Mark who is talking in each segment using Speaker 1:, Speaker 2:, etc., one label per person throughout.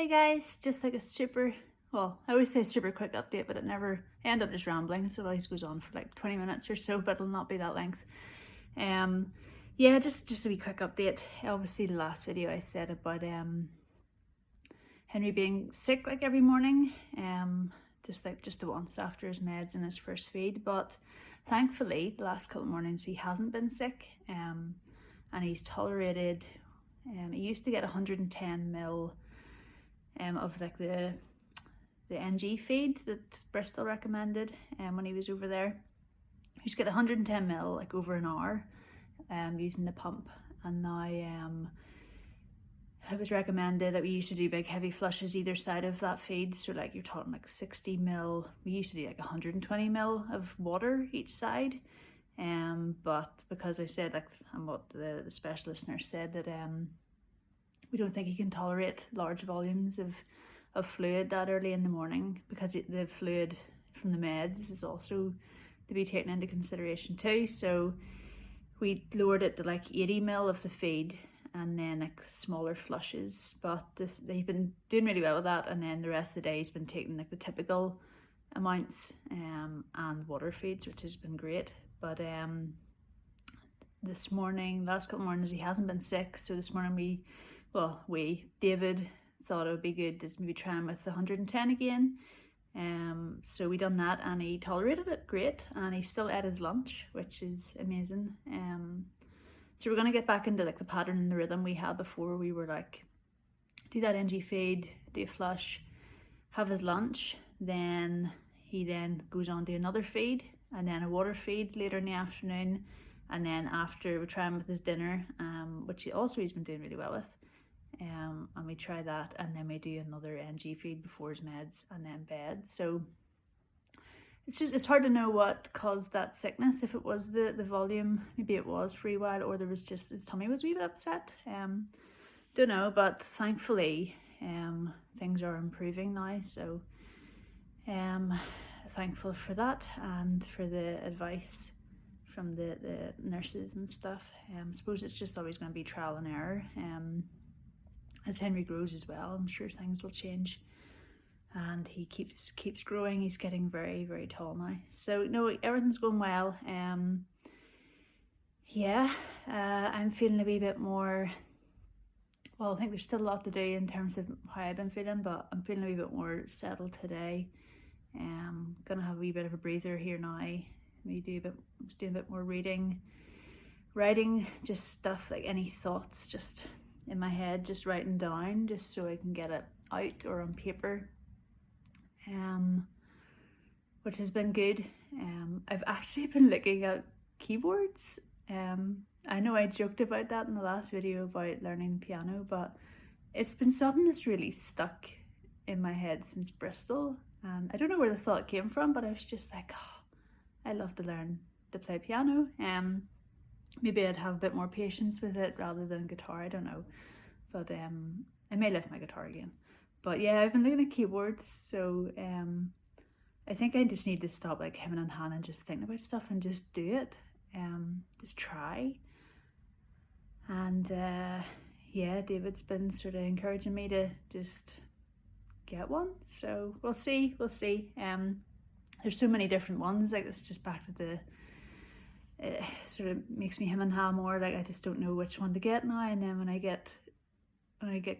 Speaker 1: Hey guys, just like a super, well, I always say super quick update, but I end up just rambling, so it always goes on for like 20 minutes or so, but it'll not be that length. Um, yeah, just a wee quick update. Obviously the last video I said about Henry being sick like every morning, just the once after his meds and his first feed, but thankfully the last couple of mornings he hasn't been sick, and he's tolerated, he used to get 110 mil of like the NG feed that Bristol recommended when he was over there. He used to get 110 mil like over an hour using the pump, and now it was recommended that we used to do big heavy flushes either side of that feed, so like you're talking like 60 mil. We used to do like 120 mil of water each side, but because I said like, and what the specialist nurse said, that we don't think he can tolerate large volumes of fluid that early in the morning, because the fluid from the meds is also to be taken into consideration too. So we lowered it to like 80 mil of the feed, and then like smaller flushes, but they've been doing really well with that, and then the rest of the day he's been taking like the typical amounts and water feeds, which has been great. But this morning, last couple of mornings, he hasn't been sick, so this morning David thought it would be good to maybe try him with 110 again. So we done that, and he tolerated it great, and he still ate his lunch, which is amazing. So we're gonna get back into like the pattern and the rhythm we had before. We were like, do that NG feed, do a flush, have his lunch, then he goes on to another feed, and then a water feed later in the afternoon, and then after we try him with his dinner, which he's been doing really well with. And we try that, and then we do another NG feed before his meds, and then bed. So it's hard to know what caused that sickness. If it was the volume, maybe it was for a while, or there was just his tummy was a wee bit upset. Don't know, but thankfully things are improving now. So thankful for that, and for the advice from the nurses and stuff. I suppose it's just always going to be trial and error. As Henry grows as well, I'm sure things will change, and he keeps growing. He's getting very, very tall now, so no, everything's going well. I'm feeling a wee bit more, well, I think there's still a lot to do in terms of how I've been feeling, but I'm feeling a wee bit more settled today. Gonna have a wee bit of a breather here now. Doing a bit more reading, writing, just stuff like any thoughts just in my head, just writing down, just so I can get it out or on paper, which has been good. I've actually been looking at keyboards. I know I joked about that in the last video about learning piano, but it's been something that's really stuck in my head since Bristol, and I don't know where the thought came from, but I was just like, oh, I'd love to learn to play piano. Maybe I'd have a bit more patience with it rather than guitar, I don't know. But I may lift my guitar again. But yeah, I've been looking at keyboards, so I think I just need to stop like hemming and hawing and just thinking about stuff and just do it. Just try. And David's been sort of encouraging me to just get one. So we'll see. There's so many different ones, like it's just back to the, it sort of makes me hem and haw more, like I just don't know which one to get now, and then when I get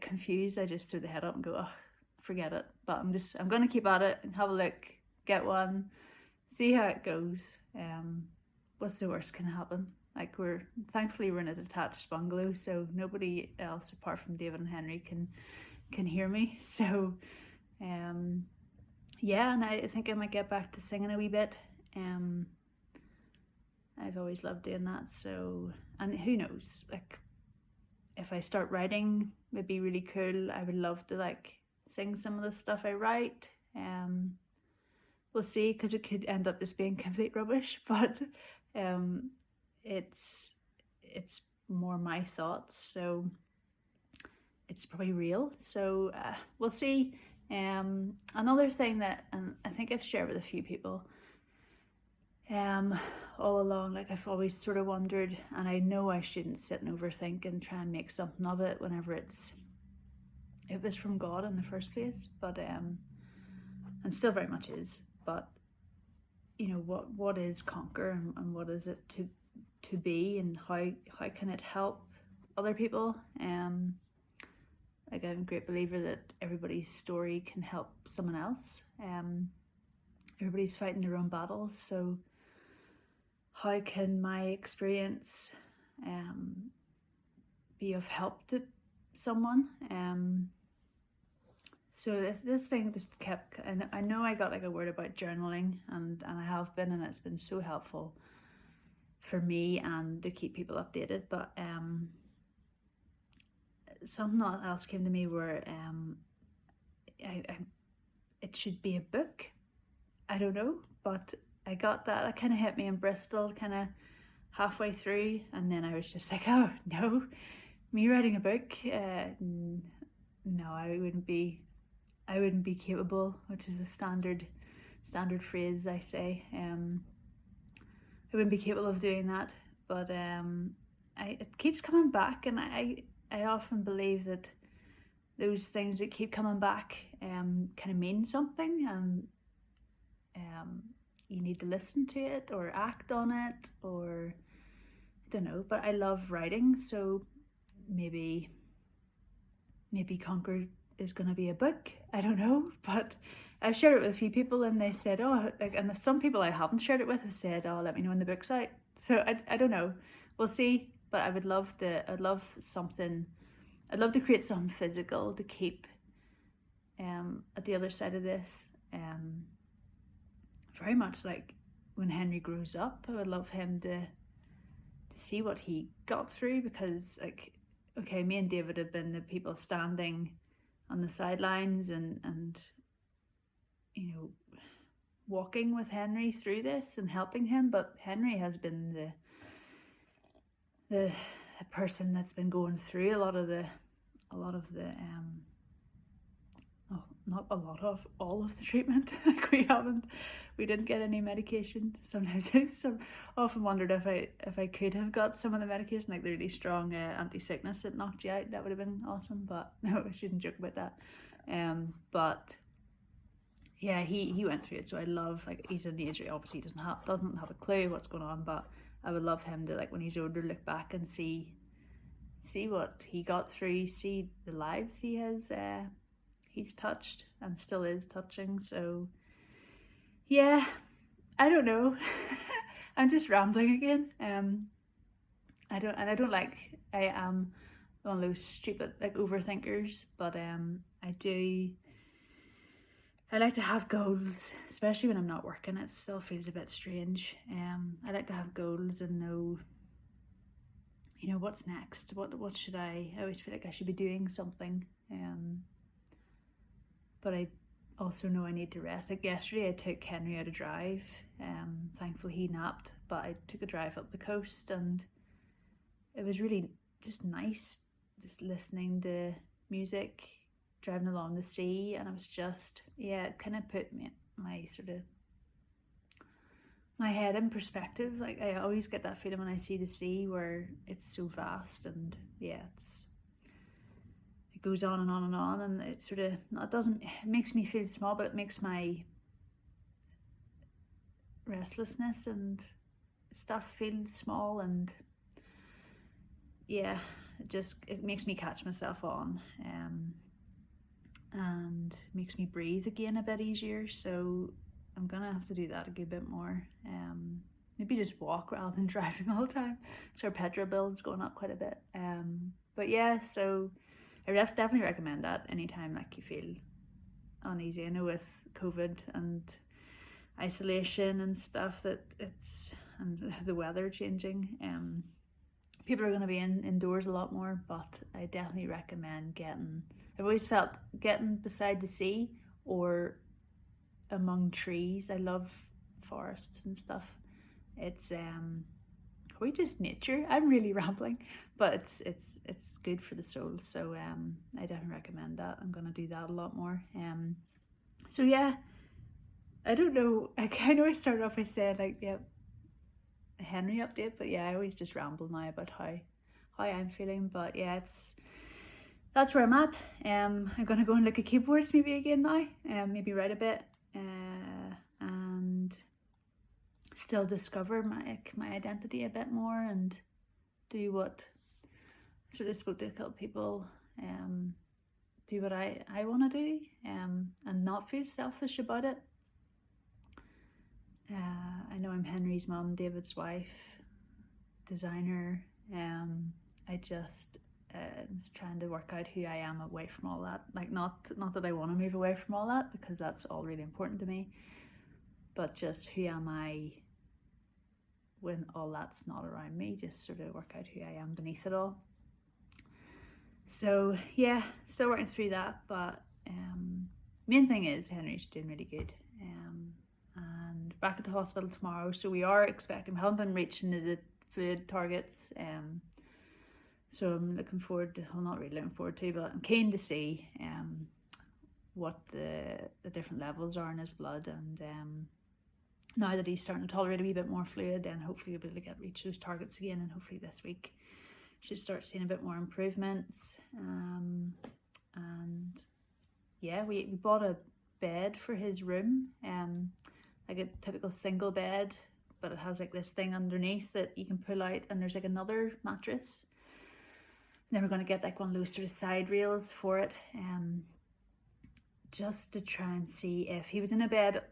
Speaker 1: confused, I just throw the head up and go, oh, forget it. But I'm gonna keep at it and have a look, get one, see how it goes. What's the worst can happen? Like thankfully we're in a detached bungalow, so nobody else apart from David and Henry can hear me. So and I think I might get back to singing a wee bit. I've always loved doing that, so, and who knows, like if I start writing, it'd be really cool. I would love to like sing some of the stuff I write. We'll see, because it could end up just being complete rubbish, but it's more my thoughts, so it's probably real. So we'll see. Another thing that I think I've shared with a few people all along, like I've always sort of wondered, and I know I shouldn't sit and overthink and try and make something of it whenever it's it was from God in the first place, but and still very much is. But you know, what is conquer, and what is it to be, and how can it help other people? Like, I'm a great believer that everybody's story can help someone else. Everybody's fighting their own battles, so how can my experience be of help to someone? So this thing just kept, and I know I got like a word about journaling, and I have been, and it's been so helpful for me and to keep people updated. But something else came to me where it should be a book. I don't know, but I got that. That kind of hit me in Bristol, kind of halfway through, and then I was just like, oh no, me writing a book? No, I wouldn't be capable, which is a standard phrase I say. I wouldn't be capable of doing that, but it keeps coming back, and I often believe that those things that keep coming back kind of mean something, and you need to listen to it or act on it, or I don't know. But I love writing, so maybe Conquer is going to be a book. I don't know, but I've shared it with a few people, and they said, oh, like, and some people I haven't shared it with have said, oh, let me know when the book's out. So I don't know, we'll see. But I'd love to create something physical to keep at the other side of this. Very much like when Henry grows up, I would love him to see what he got through, because like, okay, me and David have been the people standing on the sidelines and you know, walking with Henry through this and helping him, but Henry has been the person that's been going through all of the all of the treatment. Like, we didn't get any medication. Sometimes I often wondered if I could have got some of the medication, like the really strong anti-sickness that knocked you out. That would have been awesome, but no, I shouldn't joke about that. But yeah, he went through it, so I love, like, he's in the age where obviously he doesn't have a clue what's going on, but I would love him to, like, when he's older, look back and see what he got through, see the lives he's touched and still is touching. So yeah, I don't know. I'm just rambling again. I am one of those stupid, like, overthinkers, but I like to have goals, especially when I'm not working. It still feels a bit strange. I like to have goals and know, you know, what's next. What should I always feel like I should be doing something. But I also know I need to rest. Like yesterday, I took Henry out a drive. Thankfully he napped, but I took a drive up the coast, and it was really just nice, just listening to music, driving along the sea, and I was just, yeah, it kind of put my head in perspective. Like, I always get that feeling when I see the sea, where it's so vast, and yeah, it goes on and on and on, and it makes me feel small, but it makes my restlessness and stuff feel small, and yeah, it makes me catch myself on, and makes me breathe again a bit easier. So I'm gonna have to do that a good bit more. Maybe just walk rather than driving all the time. So our petrol bill's going up quite a bit. But yeah, so I definitely recommend that anytime, like, you feel uneasy. I know with COVID and isolation and stuff that and the weather changing, people are going to be indoors a lot more, but I definitely recommend I've always felt getting beside the sea or among trees. I love forests and stuff. It's probably just nature. I'm really rambling, but it's good for the soul. So I definitely recommend that. I'm gonna do that a lot more. So yeah, I don't know. I know I started off by saying, like, yeah, a Henry update, but yeah, I always just ramble now about how I'm feeling. But yeah, that's where I'm at. I'm gonna go and look at keyboards maybe again now, maybe write a bit, and still discover my identity a bit more and do what sort of spoke to a couple people, do what I want to do, and not feel selfish about it. I know I'm Henry's mum, David's wife, designer. I just was trying to work out who I am away from all that. Like, not that I want to move away from all that, because that's all really important to me, but just who am I when all that's not around me, just sort of work out who I am beneath it all. So yeah, still working through that, but main thing is Henry's doing really good, and back at the hospital tomorrow, so we are expecting, we haven't been reaching the food targets, so I'm looking forward to, well, not really looking forward to, but I'm keen to see what the different levels are in his blood, and now that he's starting to tolerate a wee bit more fluid, then hopefully we'll be able to reach those targets again, and hopefully this week should start seeing a bit more improvements. And yeah, we bought a bed for his room, like a typical single bed, but it has like this thing underneath that you can pull out, and there's like another mattress. And then we're going to get like one of those sort of side rails for it, just to try and see if he was in a bed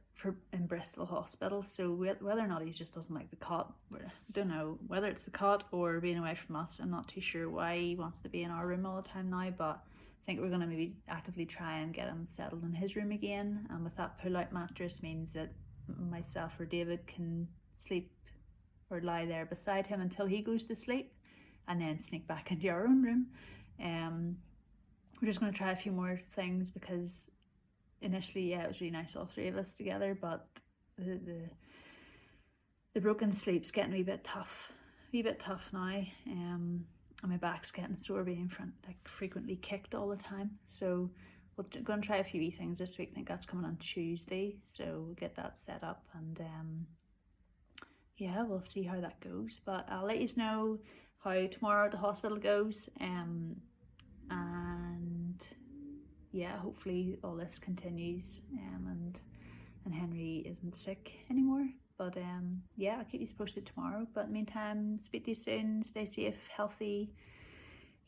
Speaker 1: in Bristol Hospital, so whether or not he just doesn't like the cot, I don't know whether it's the cot or being away from us. I'm not too sure why he wants to be in our room all the time now, but I think we're going to maybe actively try and get him settled in his room again, and with that pull-out mattress means that myself or David can sleep or lie there beside him until he goes to sleep, and then sneak back into our own room. We're just going to try a few more things, because initially, yeah, it was really nice all three of us together, but the broken sleep's getting a wee bit tough now, and my back's getting sore being frequently kicked all the time. So we're going to try a few wee things this week. I think that's coming on Tuesday, so we'll get that set up, and yeah, we'll see how that goes. But I'll let you know how tomorrow at the hospital goes, and yeah, hopefully all this continues, and Henry isn't sick anymore. But yeah, I'll keep you posted tomorrow. But in the meantime, speak to you soon. Stay safe, healthy.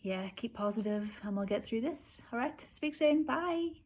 Speaker 1: Yeah, keep positive, and we'll get through this. All right, speak soon. Bye.